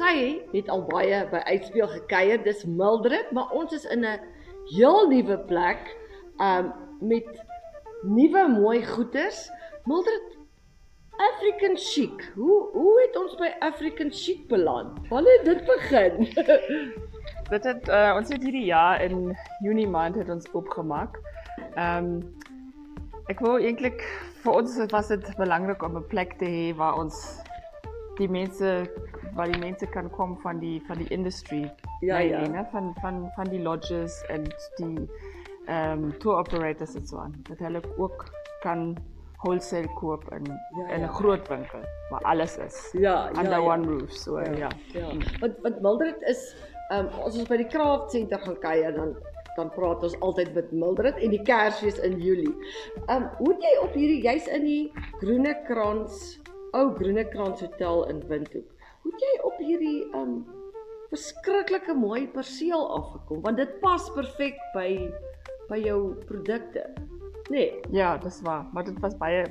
Sy het al baie by Uitspeel gekuier, dis Mildred, maar ons is in 'n heel nuwe plek, met nuwe mooi goeders. Mildred, African Chic, hoe het ons by African Chic beland? Wanneer het dit begin? Ons het hierdie jaar in Junie maand het ons opgemaak. Ek wou eintlik, vir ons was dit belangrik om 'n plek te hê waar die mense kan kom van die industry. Ja. Van die lodges en die tour operators en so aan. Dat hulle ook kan wholesale koop in 'n groot winkel waar alles is. Under one roof. So ja. Want Mildred is as ons by die Craft Center gaan kuier, dan praat ons altyd met Mildred en die Kersfees in Julie. Hoe het jy op jy's in die ou Groene Krans Hotel in Windhoek. Hoe het jy op hierdie verskriklike mooi perseel afgekom? Want dit pas perfek by jou produkte. Nee. Ja, dis waar. Maar dit was baie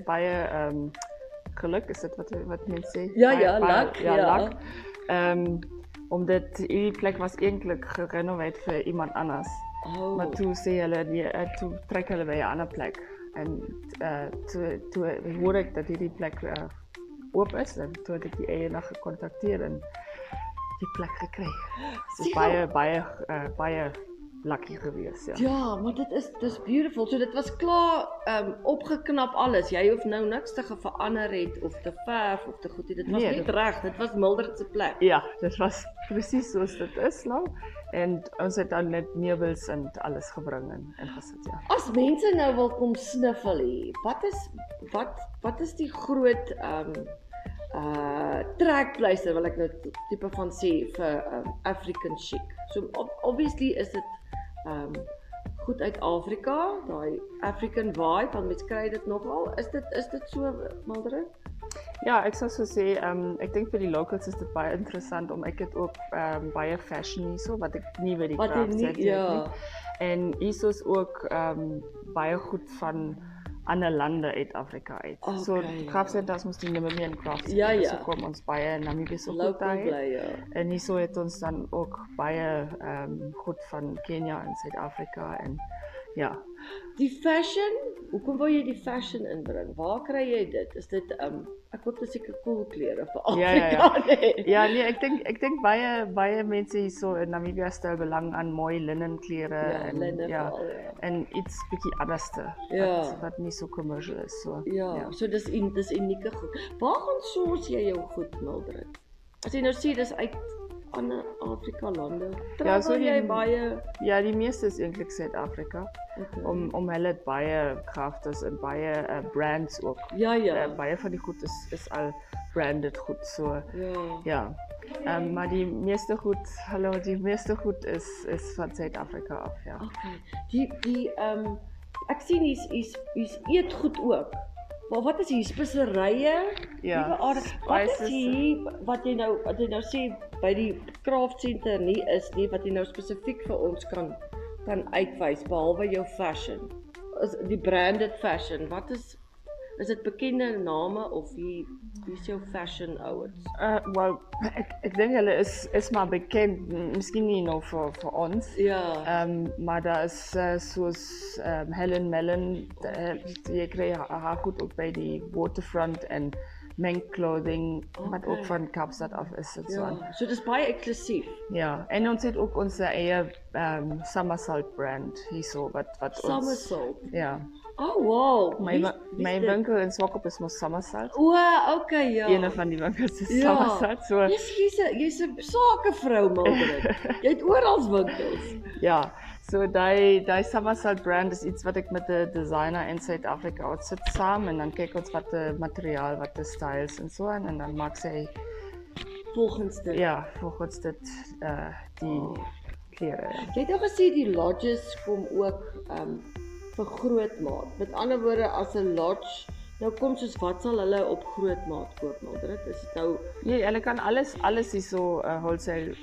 geluk, is dit wat mense sê? Luck. Omdat hierdie plek was eintlik gerenoveer vir iemand anders. Maar toe sê hulle, toe trek hulle by 'n ander plek. En toe hoor ek dat hierdie plek oop is, en toe het ek die eienaar gekontakteer en die plek gekry. Dit is baie lucky gewees, ja. Ja, maar dis beautiful. So dit was klaar opgeknap alles. Jy hoef nou niks te verander het of te verf of te goed. Dit was net reg. Dit was Mildred se plek. Ja, dit was presies soos dit is nou. En ons het dan net meubels en alles gebring en gesit, ja. As mense nou wil kom sniffel hier, wat is die groot trekpleister, wil ek nou tipe van sê, vir African Chic? So obviously is dit goed uit Afrika, daai African vibe, want mense kry dit nogal. Is dit so, Mildred? Ja, ek sou so sê, ek dink vir die locals is dit baie interessant, ek het ook baie fashion hierso, wat ek nie by die Craft Center nie. En hierso is ook baie goed van ander lande uit Afrika uit. So Craft Centers moes nie meer in Craft Centers, so kom ons baie in Namibië so goed daar. En hierso het ons dan ook baie goed van Kenia en Suid-Afrika en ja. Die fashion, hoekom wou jy die fashion inbring? Waar kry jy dit? Is dit ek hoop dit is seker cool klere vir Afrika. Ja, nee, ek dink baie mense hierso in Namibië stel belang aan mooi linnenklere en iets bietjie anderste wat nie so commercial is so. So dis unieke goed. Waar gaan source jy jou goed, Mildred? As jy nou sê dis uit ander Afrika lande. So jy baie die meeste is eintlik Suid-Afrika. Om hulle baie crafts en baie brands ook. Baie van die goed is al branded goed so. Ja. Maar die meeste goed is van Suid-Afrika af, ja. Die ek sien hier's eet goed ook. Maar wat is hier speserye? Wat is hier wat jy nou sê by die Craft Center nie is nie, wat jy nou spesifiek vir ons kan uitwys behalwe jou fashion? Is die branded fashion, wat is dit bekende name of wie is jou fashion ouens? Wel, ek dink hulle is maar bekend, miskien nie nou vir ons. Maar daar is soos Helen Mellon, jy kry haar goed ook by die Waterfront en Menk Clothing, wat ook van Kaapstad af is. So dis baie eksklusief. Ja, en ons het ook ons eie Somersault brand hierso wat Somersault? Ja. Oh wow. My winkel in Swakop is mos Somersault. Okay, ja. Een van die winkels is Somersault. So jy's 'n sakevrou, Mildred. Jy het oral winkels. Ja. So die Somersault brand is iets wat ek met 'n designer in Suid-Afrika sit saam en dan kyk ons wat 'n materiaal, wat 'n styles en so en dan maak sy volgens dit. Ja, volgens dit die klere. Jy het ook gesê die lodges kom ook vir grootmaat. Met ander woorde as 'n lodge nou kom soos wat sal hulle op grootmaat koop maar dit is nou nee, hulle kan alles hierso wholesale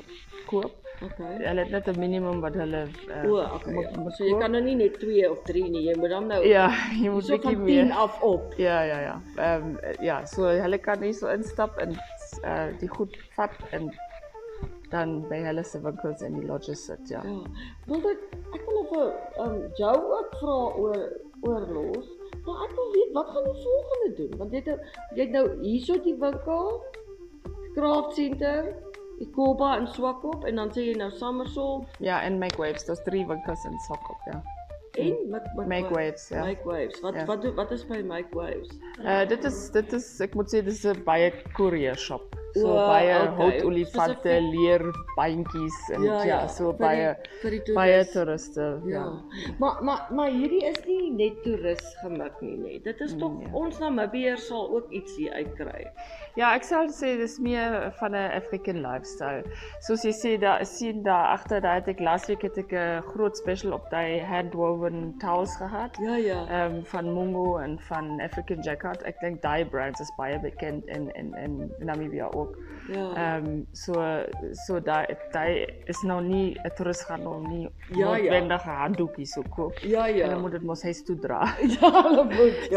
koop. Okay. Hulle het net 'n minimum wat hulle moet so jy kan nou nie net 2 of 3 nie, jy moet dan nou ja, jy moet so van 10 af op. Ja. Ja, so hulle kan hierso instap en die goed vat en dan by hulle se winkels in die lodges sit, ja. Want ek wil vir jou ook vra oor los. Maar ek wil weet wat gaan die volgende doen? Want jy het nou hierso die winkel, Craft Center, Ikoba en Swakop en dan sê jy nou Somersault. Ja, en Make Waves, daar's 3 winkels in Swakop, ja. En Make Waves, ja. Make Waves. Wat is by Make Waves? Dit is ek moet sê dis 'n baie courier shop. So baie houtolifante, leer bandjies en so baie toeriste. Ja. Maar hierdie is nie net toerist gemik nie. Dit is tog ons Namibiërs sal ook iets hier uitkry. Ja, ek sal sê dis meer van 'n African lifestyle. Soos jy sê daar agter daar het ek laasweek 'n groot special op daai handwoven towels gehad. Ja. Van Mungo en van African Jacquard. Ek dink daai brands is baie bekend in Namibia ook. Ja. So daai is nou nie 'n toerist gaan nou nie noodwendige handdoekies so koop. Ja. Hulle moet dit mos huis toe dra. Ja, hulle moet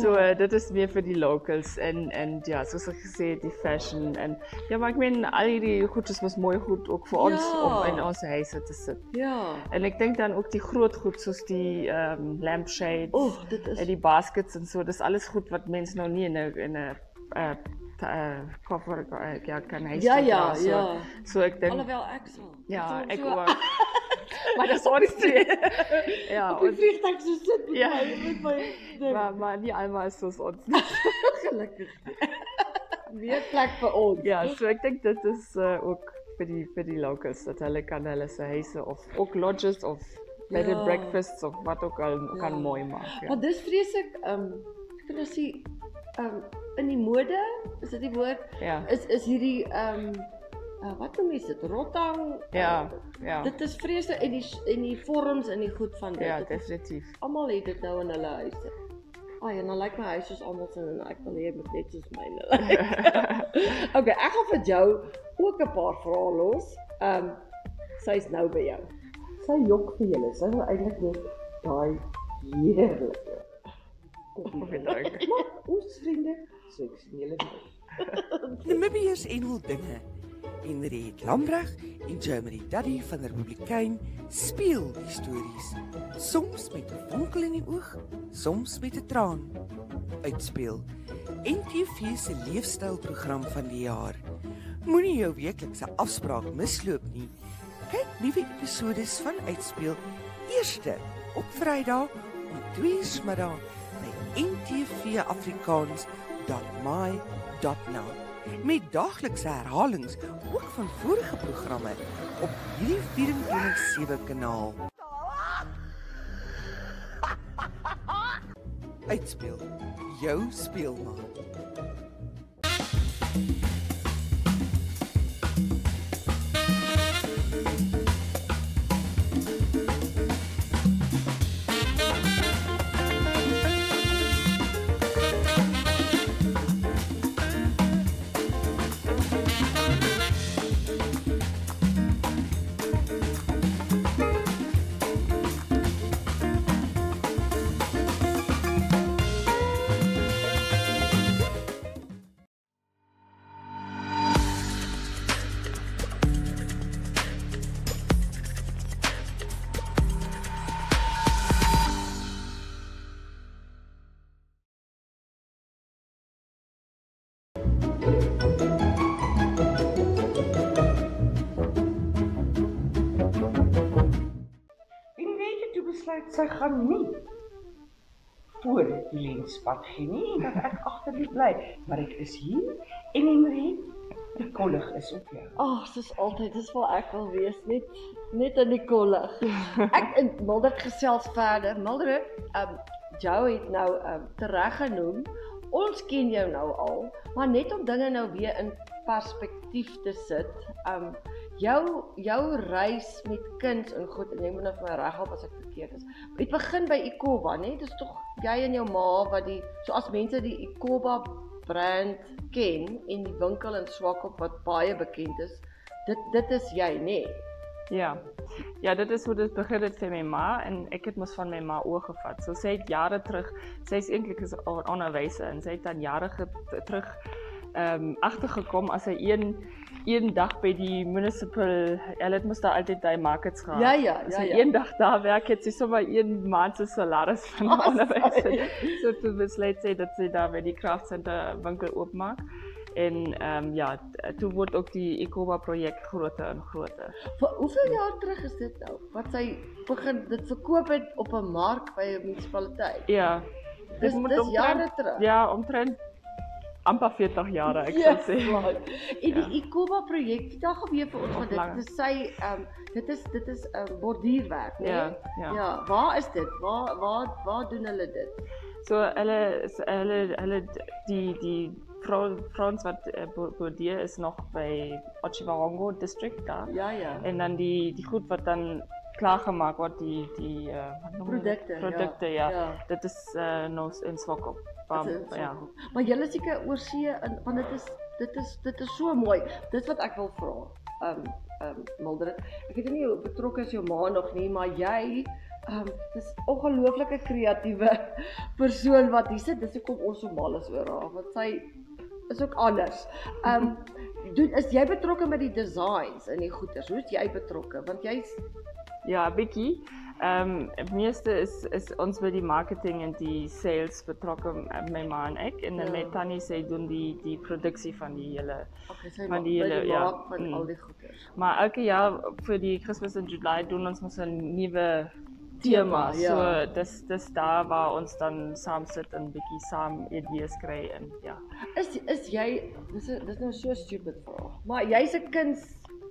So dit is meer vir die locals en ja, soos ek gesê het, die fashion en ja, maar ek meen al hierdie goedjies was mooi goed ook vir ons om in ons huise te sit. Ja. En ek dink dan ook die groot goed soos die lampshades dit is en die baskets en so, dis alles goed wat mense nou nie in 'n koffer kan huis toe dra. So ek dink alhoewel ek sal. Ja, ek ook. Maar dis oor die ja, op die vliegtuig so sit met my maar nie almal is soos ons. Gelukkig. Meer plek vir ons. Ja, so ek dink dit is ook vir die locals dat hulle kan hulle se huise of ook lodges of bed and breakfasts of wat ook al kan mooi maak. Ja. Maar dis vreeslik ek kan sê in die mode, is dit die woord? Ja. Is hierdie wat noem jy dit? Rotang? Ja. Dit is vreeslik en die vorms en die goed van dit. Ja, definitief. Almal het dit nou in hulle huise. En dan lyk my huis soos almal se en ek wil hê moet net soos myne lyk. Okay, ek gaan vir jou ook 'n paar vrae los. Sy's nou by jou. Sy jok vir julle. Sy wil eintlik net daai heerlike maar ons vriende, so ek sien julle weer. Namibiërs en hul dinge. Henriette Lambreg en Germany Daddy van die Republikein speel die stories. Soms met 'n vonkel in die oog, soms met 'n traan. Uitspeel. NTV se leefstylprogram van die jaar. Moenie jou weeklikse afspraak misloop nie. Kyk nuwe episodes van Uitspeel eerste op Vrydag om 2:00 middag by ntvafrikaans.my.now met daaglikse herhalings ook van vorige programme op hierdie 24/7 kanaal. Uitspeel, jou speelmaat. Sy gaan nie voor die lenspad gee nie, dat ek agter die bly, maar ek is hier en Henriette, te kollig is op jou. Soos altyd, dis waar ek wil wees, net in die kollig. Ek en Mildred gesels verder. Mildred, jou het nou tereg genoem. Ons ken jou nou al, maar net om dinge nou weer in perspektief te sit. Jou reis met kuns en goed, en jy moet nou vir my reghelp as ek verkeerd is. Het begin by Ikoba, né? Dis tog jy en jou ma wat so as mense die Ikoba brand ken en die winkel in Swakop wat baie bekend is, dit is jy, né? Ja, dit is hoe dit begin het vir my ma en ek het mos van my ma oorgevat. So sy het jare terug, sy is eintlik 'n onderwyser en sy het dan jare terug agtergekom as sy een dag by die municipal, hulle moes daar altyd die markets gaan. Ja. Een dag daar werk het sy sommer 1 maand se salaris van onderwyser. So toe besluit sy dat sy daar by die Craft Center winkel oopmaak. En toe word ook die Ikoba projek groter en groter. Hoeveel jaar terug is dit nou? Wat sy begin dit verkoop het op 'n mark by 'n munisipaliteit? Ja. Dis jare terug. Ja, omtrent amper 40 jare, ek sal sê. En die Ikoba projek, vertel gou weer vir ons wat dit is. Dit is borduurwerk, né? Ja. Waar is dit? Waar doen hulle dit? So hulle die Frans wat bordeer is nog by Otjiwarongo district daar. Ja. En dan die goed wat dan klaargemaak word, die produkte, ja. Dit is nou in Swakop. Maar julle seker oor see, want dit is so mooi. Dit wat ek wil vra. Mildred, ek weet nie hoe betrokke is jou ma nog nie, maar jy dis ongelooflike kreatiewe persoon wat hier sit. Dis hoekom ons so mal is oor haar, want sy is ook anders. Is jy betrokke met die designs en die goeders? Hoe is jy betrokke? Want jy's ja, bietjie. Meeste is ons by die marketing en die sales betrokke, my ma en ek, en dan met Tannie sy doen die produksie van die hele van al die goeders. Maar elke jaar vir die Christmas in July doen ons mos 'n nuwe tema. So dis daar waar ons dan saam sit en bietjie saam idees kry en ja. Is jy dis nou so stupid vraag. Maar jy's 'n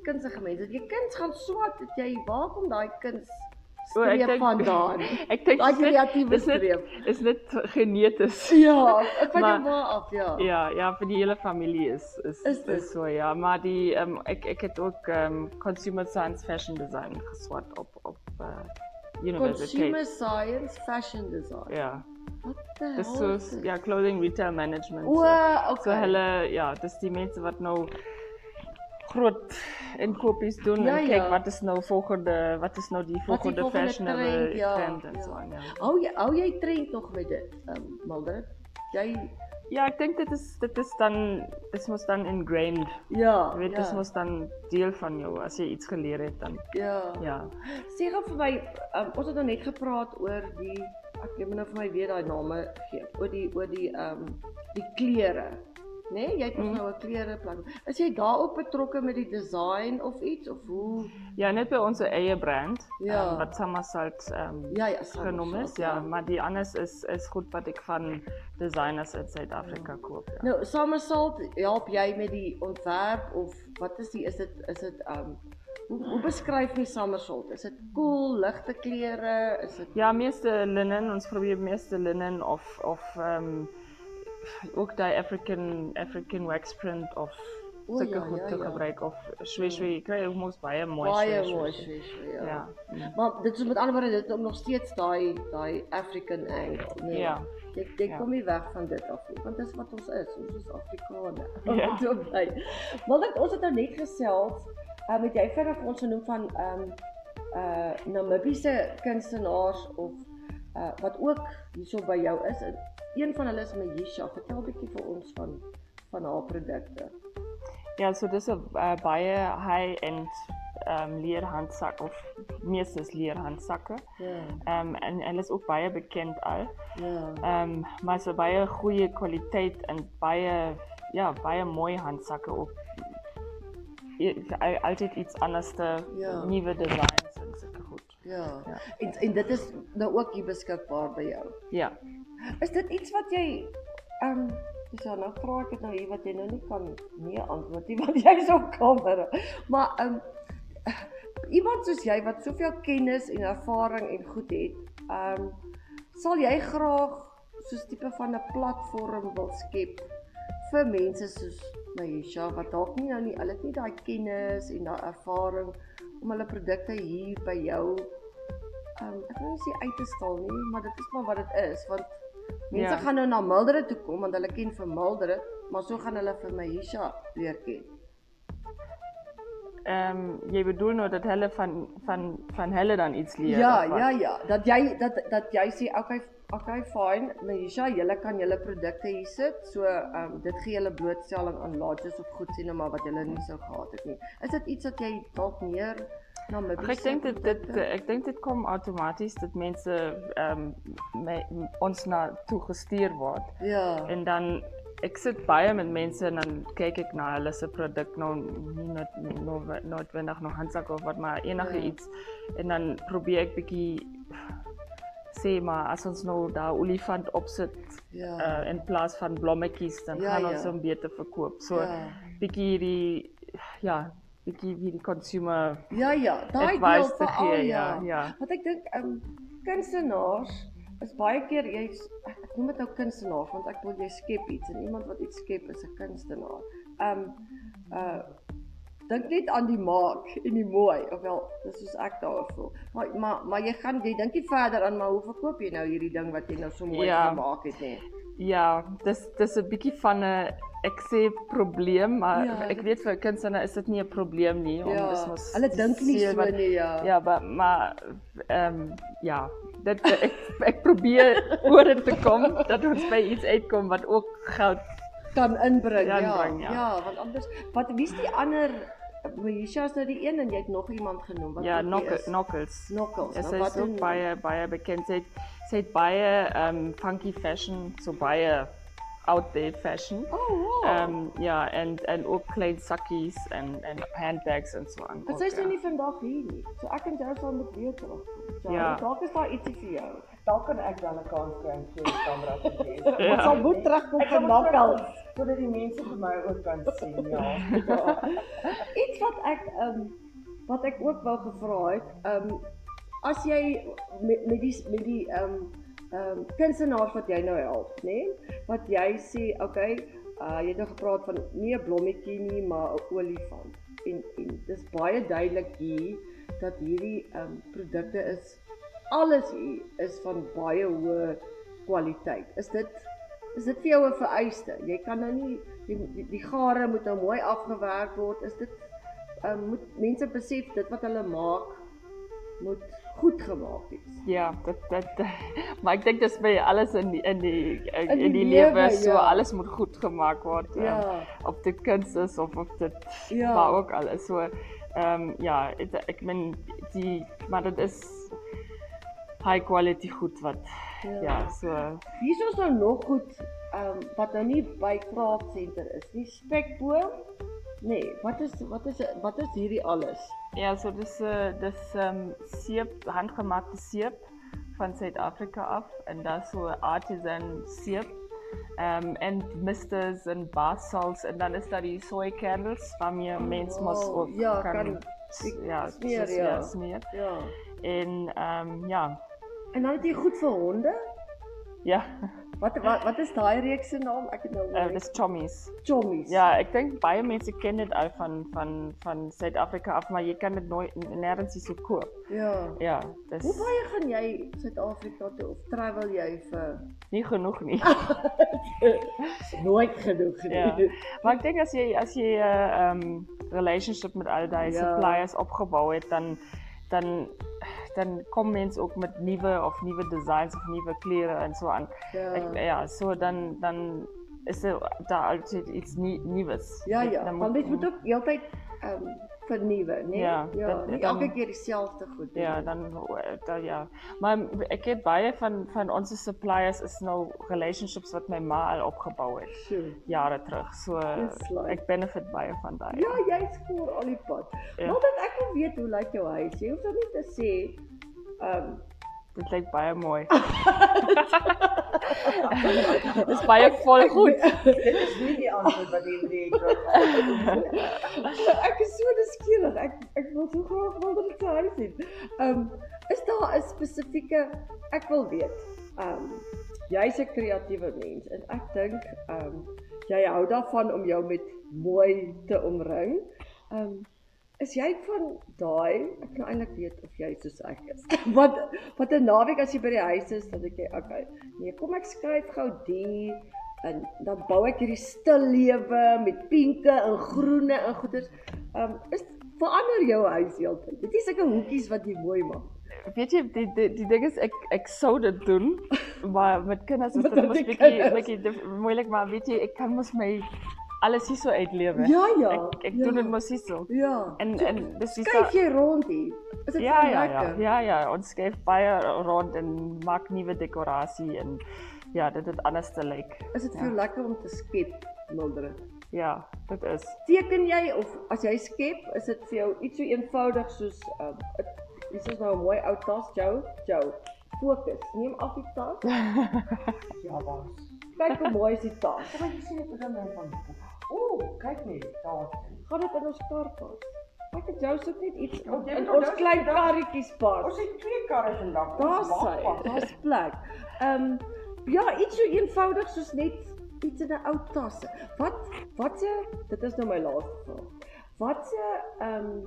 kunstige mens. Dat jy kuns gaan swat, dat jy waar kom daai kuns streep vandaan? Ek dink daai kreatiewe streep is net geneties. Ja, ek van jou ma af, Ja, vir die hele familie is so ja, maar die ek het ook consumer science fashion design geswat op universiteit. Consumer science fashion design. Ja. Wat the hell? Dis so clothing retail management. Okay. So hulle dis die mense wat nou groot inkopies doen en kyk wat is nou die volgende fashionable trend en so aan. Hou jy trend nog met dit, Mildred? Ja, ek dink dit mos dan ingrained. Ja. Jy weet, dit mos dan deel van jou as jy iets geleer het dan. Ja. Sê gou vir my, ons het nou net gepraat oor ek moet nou vir my weer daai name gee, oor die klere. Nee, jy het nou 'n klereplan. Is jy daar ook betrokke met die design of iets of hoe? Ja, net by ons eie brand, wat Summersalt genoem is, maar die anders is goed wat ek van designers in Suid-Afrika koop. Ja. Nou, Summersalt, help jy met die ontwerp of wat is dit hoe beskryf jy Summersalt? Is dit cool, ligte klere, is dit? Ja, meeste linnen, ons probeer meeste linnen of ook die African wax print of sulke goed te gebruik of shwe, kry ons baie mooi shwe, ja. Maar dit is met ander woorde dit nog steeds daai African angle, nee. Ja. Jy kom nie weg van dit af nie, want dis wat ons is Afrikaner. Ja. Maar ons het nou net gesels, met jy verder vir ons genoem van Namibiese kunstenaars of wat ook hierso by jou is. Een van hulle is Mayisha. Vertel 'n bietjie vir ons van haar produkte. Ja, so dis 'n baie high-end leerhandsak of meestes leerhandsakke. En hulle is ook baie bekend al. Maar so baie goeie kwaliteit en baie mooi handsakke ook. Altyd iets anders nuwe designs en sulke goed. En dit is nou ook hier beskikbaar by jou. Ja. Is dit iets wat jy So, nou vra ek dit nou hier wat jy nou nie kan antwoord nie, want jy is op kamera. Maar iemand soos jy wat soveel kennis en ervaring en goed het, sal jy graag soos tipe van 'n platform wil skep vir mense soos Maisha wat dalk nie hulle het nie daai kennis en daai ervaring om hulle produkte hier by jou ek wil nie sê uit te stal nie, maar dit is maar wat dit is, want mense gaan nou na Mildred toe kom want hulle ken vir Mildred, maar so gaan hulle vir Maisha leer ken. Jy bedoel nou dat hulle van hulle dan iets leer? Ja. Dat jy sê, okay, fine, Maisha, julle kan julle produkte hier sit, so dit gee julle blootstelling aan laatjes of goed sien, maar wat julle nie sou gehad het nie. Is dit iets wat jy dalk meer na ek dink dit kom outomaties dat mense ons na toe gestuur word. Ja. En dan ek sit baie met mense en dan kyk ek na hulle se produk nou nie noodwendig nog handsak of wat maar enige iets en dan probeer ek bietjie sê maar as ons nou daar olifant opsit in plaas van blommetjies dan gaan ons hom beter verkoop. So bietjie die consumer daai deel te gee. Wat ek dink kunstenaars is baie keer ek noem dit nou kunstenaar want ek wil jy skep iets en iemand wat iets skep is 'n kunstenaar. Dink net aan die maak en die mooi, ofwel dis soos ek daar voel. Maar jy dink nie verder aan maar hoe verkoop jy nou hierdie ding wat jy nou so mooi gemaak het nie. Ja, dis 'n bietjie van 'n ek sê probleem, maar ek weet vir kunstenaars is dit nie 'n probleem nie dis mos hulle dink nie so nie Ja, maar dit ek probeer oor dit te kom dat ons by iets uitkom wat ook geld kan inbring. Ja, want anders wie's die ander Maisha is nou die een en jy het nog iemand genoem wat Knockles. Nou, wat ook baie bekend. Sy het baie funky fashion, so baie out there fashion. Oh, wow. En ook klein sakkies en handbags en so aan. Want sy is nou nie vandag hier nie. So ek en jy sal moet weer terugkom. Dalk is daar ietsie vir jou. Dalk kan ek dan 'n kans kry om vir die kamera te wees. Ons sal moet terugkom vir Knockles sodat die mense vir my ook kan sien. Iets wat ek ook wou gevra het, as jy met die kunstenaars wat jy nou help, né? Wat jy sê, okay, jy het nou gepraat van nie 'n blommetjie nie, maar 'n olifant. En dis baie duidelik hier dat hierdie produkte alles hier is van baie hoë kwaliteit. Is dit vir jou 'n vereiste? Jy kan nou nie die gare moet nou mooi afgewerk word. Is dit moet mense besef dit wat hulle maak moet goed gemaak wees. Ja, maar ek dink dis by alles in die lewe so alles moet goed gemaak word. Of dit kuns is of dit maar ook alles so ek meen maar dit is high quality goed wat so hier is nou nog goed wat nou nie by Craft Center is nie. Spekboom. Nee, wat is hierdie alles? Ja, so dis seep, handgemaakte seep van Suid-Afrika af en daar's so artisan seep en misters en bath salts en dan is daar die soy candles waarmee mens mos ook kan smeer. En En dan het jy goed vir honde? Ja. Wat is daai reeks se naam? Ek het nou dis Chommies. Chommies. Ja, ek dink baie mense ken dit al van Suid-Afrika af, maar jy kan dit nooit nêrens so koop. Ja, dis Hoe baie gaan jy Suid-Afrika toe of travel jy vir? Nie genoeg nie. Nooit genoeg nie. Ja. Maar ek dink as jy relationship met al daai suppliers opgebou het, dan kom mense ook met nuwe designs of nuwe klere en so aan. So dan is daar altyd iets nuus. Want dit moet ook heeltyd vernuwe, né? Nie elke keer dieselfde goed doen. Maar ek het baie van ons suppliers is nou relationships wat my ma al opgebou het jare terug. So ek benefit baie van daai. Ja, jy skoor al die pad. Maar dat ek wil weet hoe lyk jou huis. Jy hoef nou nie te sê Dit lyk baie mooi. Dis baie vol goed. Dit is nie die antwoord wat Henry het. Ek is so nuuskierig. Ek wil so graag wil dit sy huis sien. Is daar 'n spesifieke, ek wil weet, jy's 'n kreatiewe mens en ek dink jy hou daarvan om jou met mooi te omring. Is jy van daai, ek nou eintlik weet of jy soos ek is. Wat 'n naweek as jy by die huis is, dan dink jy, okay, nee, kom ek skryf gou die en dan bou ek hierdie stil lewe met pinke en groene en goeders. Verander jou huis heeltyd. Dit is sulke hoekies wat jy mooi maak. Weet jy, die ding is, ek sou dit doen, maar met kinders is dit mos bietjie moeilik, maar weet jy, ek kan mos my alles hier so uitlewe. Ja. Ek doen dit mos hier so. Ja. En dis skuif jy rond hier. Is dit lekker? Ja, ons skuif baie rond en maak nuwe dekorasie en ja, dit het anders te lyk. Is dit vir jou lekker om te skep, Mildred? Ja, dit is. Teken jy of as jy skep, is dit vir jou iets so eenvoudig soos dis is nou 'n mooi ou tas, Jou. Fokus. Neem af die tas. Ja, baas. Kyk hoe mooi is die tas. Kom jy sien dit dan van. Kyk net, daar. Gaan dit in ons kar pas. Ek het Jou soek net iets in ons klein karretjies pas. Ons het 2 karre vandag. Daar's plek. Ja, iets so eenvoudig soos net iets in 'n ou tas. Dit is nou my laaste vraag. Wat 'n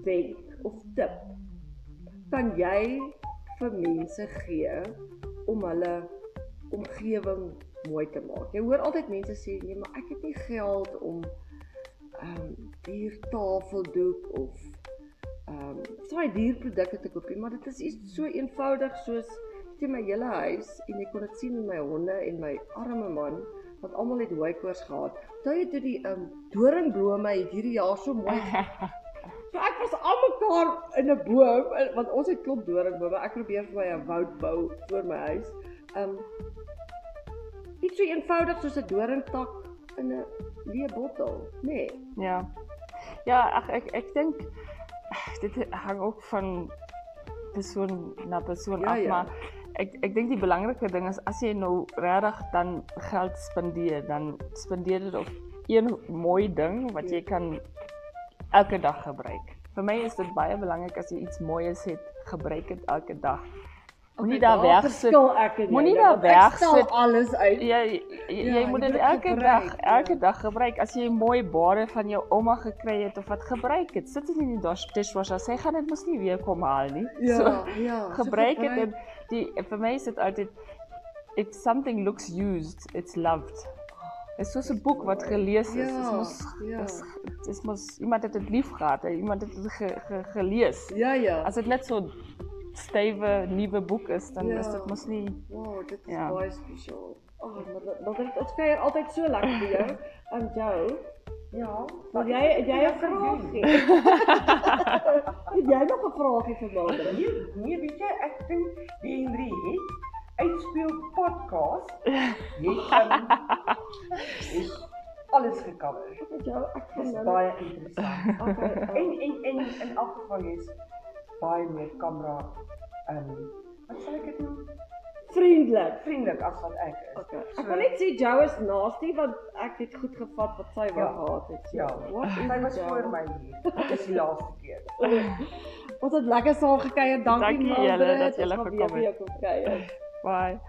wenk of tip kan jy vir mense gee om hulle omgewing mooi te maak? Jy hoor altyd mense sê, nee, maar ek het nie geld om duur tafeldoek of saai dierprodukte te koop nie, maar dit is iets so eenvoudig soos in my hele huis en ek kon dit sien in my honde en my arme man wat almal het hooikoors gehad. Toe het die doringblome het hierdie jaar so mooi. So ek was almekaar in 'n boom want ons het klop doringbome. Ek probeer vir my 'n woud bou voor my huis. Iets so eenvoudig soos 'n doringtak in 'n leë bottel, nee. Ja, ek dink dit hang ook van persoon na persoon af, maar ek dink die belangrike ding is as jy nou regtig dan geld spandeer, dan spandeer dit op een mooi ding wat jy kan elke dag gebruik. Vir my is dit baie belangrik as jy iets moois het, gebruik dit elke dag. Moenie daar wegsit. Moenie daar wegsit alles uit. Jy moet dit elke dag gebruik. As jy 'n mooi bade van jou ouma gekry het of wat, gebruik dit. Sit dit in die dishwasher. Sy gaan dit mos nie weer kom haal nie. Gebruik dit en vir my is dit altyd if something looks used, it's loved. Dit is soos 'n boek wat gelees is. Dis mos iemand het dit lief gehad, iemand het dit gelees. As dit net so stywe nuwe boek is, dan is dit mos nie. Wow, dit is baie spesiaal. Maar ons kuier altyd so lekker by jou. En Jou. Ja, wil jy 'n vraagie? Het jy nog 'n vraagie vir Mildred? Nee, weet jy, ek dink die Henry het uitspeel podcast. Het alles gecover. Ek vind baie interessant. En in elk geval is baie meer kamera, wat sal ek dit noem? Vriendelik as wat ek is. Okay. Ek wil net sê Jou is nasty want ek het goed gevat wat sy wou gehad het. Sy was voor my hier. Dit is die laaste keer. Ons het lekker saam gekuier. Dankie julle dat julle gekom het. Bye.